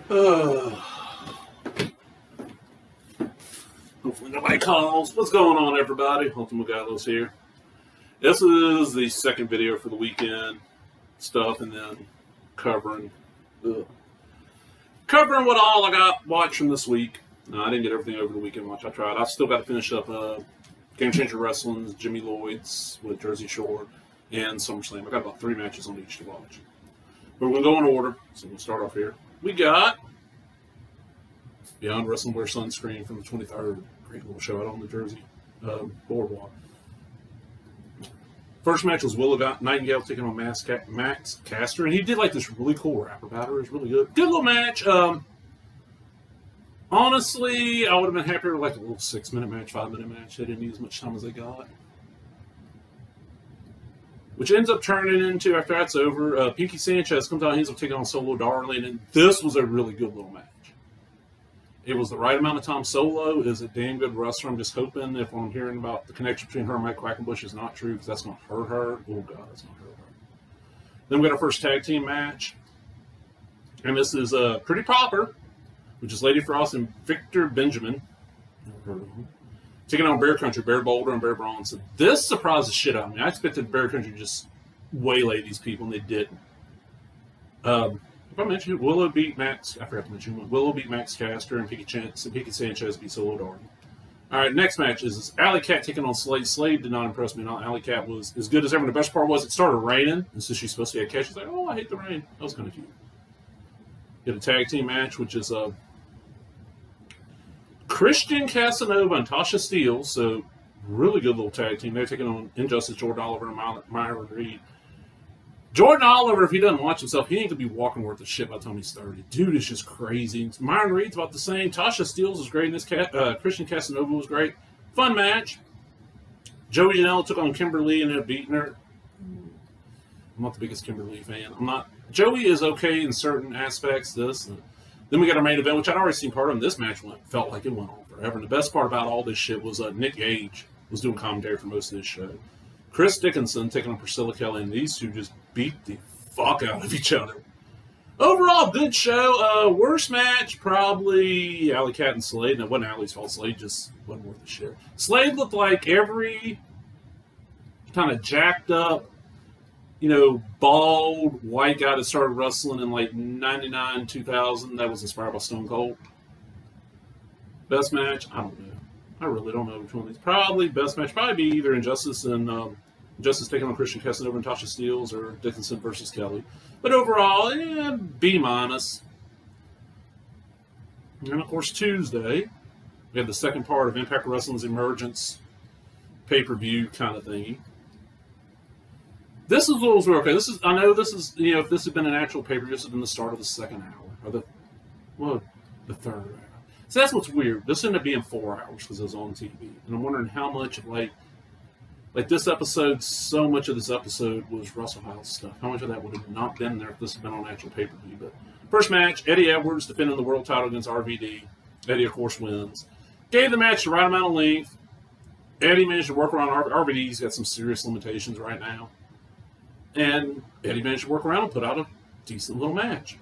Hopefully nobody calls. What's going on, everybody? Ultimate Gallows here. This is the second video for the weekend stuff, and then covering what all I got watched from this week. I didn't get everything over the weekend watch. I tried. I've still got to finish up Game Changer Wrestling's Jimmy Lloyd's with Jersey Shore and SummerSlam. I got about 3 matches on each to watch. But we're going to go in order, so we'll start off here. We got Beyond Wrestling Wear Sunscreen from the 23rd. Great little show out on the Jersey boardwalk. First match was Willow Nightingale taking on Max Caster, and he did like this really cool rap about her. It was really good. Good little match. Honestly, I would have been happier with like a little 6-minute match, 5-minute match. They didn't need as much time as they got. Which ends up turning into, after that's over, Pinky Sanchez comes out and ends up taking on Solo Darling, and this was a really good little match. It was the right amount of time. Solo is a damn good wrestler. I'm just hoping if I'm hearing about the connection between her and Mike Quackenbush is not true, because that's going to hurt her. Oh, God, that's going to hurt her. Then we got our first tag team match. And this is Pretty Proper, which is Lady Frost and Victor Benjamin. Never heard of him. Taking on Bear Country, Bear Boulder and Bear Bronson. This surprised the shit out of me. I expected Bear Country to just waylay these people, and they didn't. If I mentioned it, Willow beat Max. I forgot to mention one. Willow beat Max Caster, and Pinky Sanchez beat Solo Darling. All right, next match is Alley Cat taking on Slade. Slade did not impress me. Alley Cat was as good as ever. The best part was it started raining, and so she's supposed to get a catch. She's like, oh, I hate the rain. That was kind of cute. Get a tag team match, which is Christian Casanova and Tasha Steele. So, really good little tag team. They're taking on Injustice, Jordan Oliver, and Myron Reed. Jordan Oliver, if he doesn't watch himself, he ain't going to be walking worth of shit by the time he's 30. Dude is just crazy. Myron Reed's about the same. Tasha Steele was great. And this Christian Casanova was great. Fun match. Joey Janela took on Kimberly and ended up beating her. I'm not the biggest Kimberly fan. Joey is okay in certain aspects. Then we got our main event, which I'd already seen part of. And this match felt like it went on forever. And the best part about all this shit was Nick Gage was doing commentary for most of this show. Chris Dickinson taking on Priscilla Kelly, and these two just beat the fuck out of each other. Overall, good show. Worst match, probably Alley Cat and Slade. And it wasn't Alley's fault. Slade just wasn't worth the shit. Slade looked like every kind of jacked up, bald white guy that started wrestling in like 99, 2000 that was inspired by Stone Cold. Best match, I don't know. I really don't know which one of these. Probably best match, probably be either Injustice and Justice taking on Christian Casanova and Tasha Steele, or Dickinson versus Kelly. But overall, B-. And of course, Tuesday, we have the second part of Impact Wrestling's Emergence pay-per-view kind of thingy. This is what was okay. I know this is, if this had been an actual pay-per-view, this would have been the start of the second hour, or the third hour. So that's what's weird. This ended up being 4 hours because it was on TV. And I'm wondering how much of, like this episode, so much of this episode was Russell House stuff. How much of that would have not been there if this had been on actual pay-per-view. But first match, Eddie Edwards defending the world title against RVD. Eddie, of course, wins. Gave the match the right amount of length. Eddie managed to work around RVD's got some serious limitations right now. And Eddie managed to work around and put out a decent little match.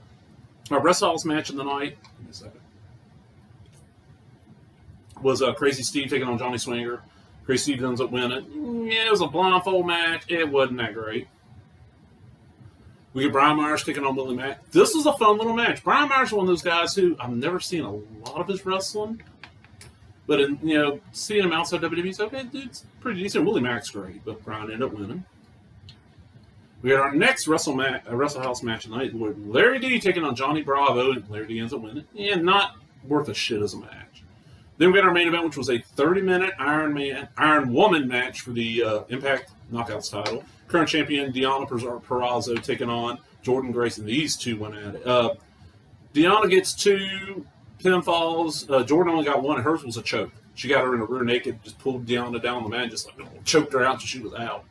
Our Russell House match of the night. Give me a second. Was Crazy Steve taking on Johnny Swinger. Crazy Steve ends up winning. Yeah, it was a blindfold match. It wasn't that great. We get Brian Myers taking on Willie Mack. This was a fun little match. Brian Myers is one of those guys who I've never seen a lot of his wrestling. But, seeing him outside WWE, he's okay, dude's pretty decent. Willie Mack's great, but Brian ended up winning. We got our next Wrestle House match tonight with Larry D taking on Johnny Bravo, and Larry D ends up winning. And not worth a shit as a match. Then we got our main event, which was a 30-minute Iron Woman match for the Impact Knockouts title. Current champion Deonna Purrazzo taking on Jordan Grace, and these two went at it. Deonna gets 2 pinfalls. Jordan only got 1, and hers was a choke. She got her in a rear naked, just pulled Deonna down the mat, just choked her out until she was out.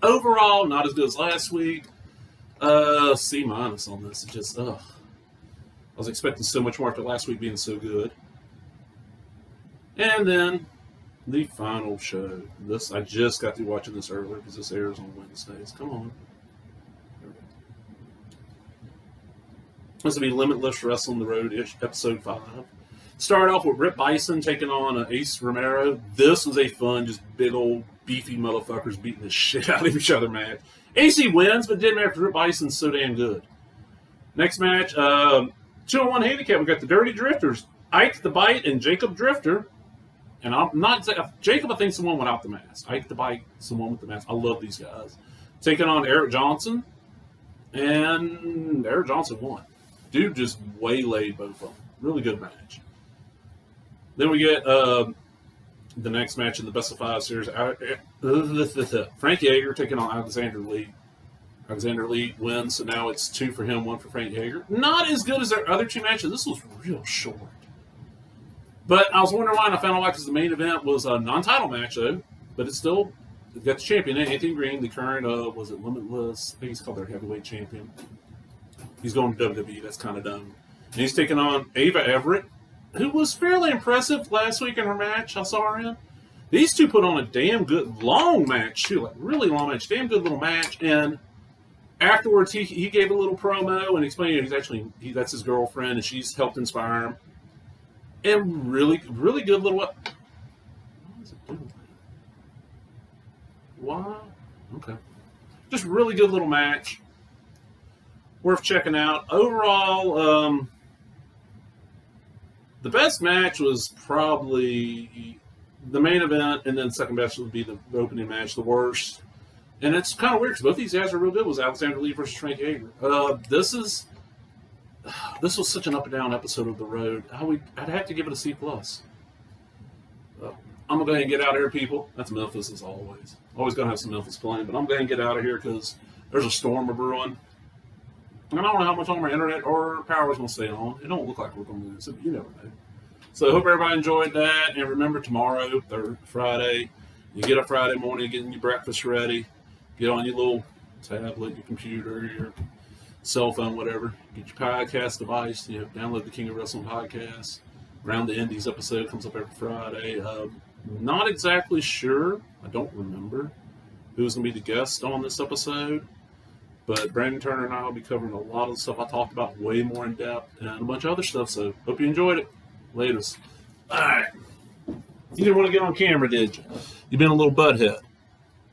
Overall, not as good as last week. C- on this. It just, I was expecting so much more after last week being so good. And then the final show. I just got through watching this earlier because this airs on Wednesdays. Come on. This will be Limitless Wrestling The Road, episode 5. Start off with Rip Bison taking on Ace Romero. This was a fun, just big old beefy motherfuckers beating the shit out of each other match. AC wins, but didn't matter because Rip Bison's so damn good. Next match, 2-on-1 handicap. We got the Dirty Drifters, Ike the Bite and Jacob Drifter. And I'm not Jacob, I think, is the one without the mask. Ike the Bite is the one with the mask. I love these guys. Taking on Eric Johnson, and Eric Johnson won. Dude just waylaid both of them. Really good match. Then we get the next match in the best of 5 series. Frank Yeager taking on Alexander Lee. Alexander Lee wins, so now it's 2 for him, 1 for Frank Yeager. Not as good as their other 2 matches. This was real short. But I was wondering why, and I found out why, because the main event was a non-title match, though. But it's still, they've got the champion, Anthony Green, the current, was it Limitless? I think he's called their heavyweight champion. He's going to WWE. That's kind of dumb. And he's taking on Ava Everett, who was fairly impressive last week in her match I saw her in. These two put on a damn good long match, too. Like, really long match. Damn good little match. And afterwards, he gave a little promo and explained that's his girlfriend, and she's helped inspire him. And really, really good little... What is it doing? Why? Okay. Just really good little match. Worth checking out. Overall, the best match was probably the main event, and then the second best would be the opening match, the worst. And it's kind of weird because both these guys are real good. It was Alexander Lee versus Frank Yeager. This was such an up and down episode of The Road. I'd have to give it a C+. I'm going to go ahead and get out of here, people. That's Memphis, as always. Always going to have some Memphis playing, but I'm going to get out of here because there's a storm brewing. And I don't know how much longer my internet or power is going to stay on. It don't look like we're going to lose it, but you never know. So I hope everybody enjoyed that. And remember, tomorrow, Friday, you get up Friday morning, getting your breakfast ready, get on your little tablet, your computer, your cell phone, whatever. Get your podcast device. Download the King of Wrestling podcast. Round the Indies episode comes up every Friday. Not exactly sure. I don't remember who's going to be the guest on this episode. But Brandon Turner and I will be covering a lot of the stuff I talked about way more in depth and a bunch of other stuff. So hope you enjoyed it. Latest. All right. You didn't want to get on camera, did you? You've been a little butthead.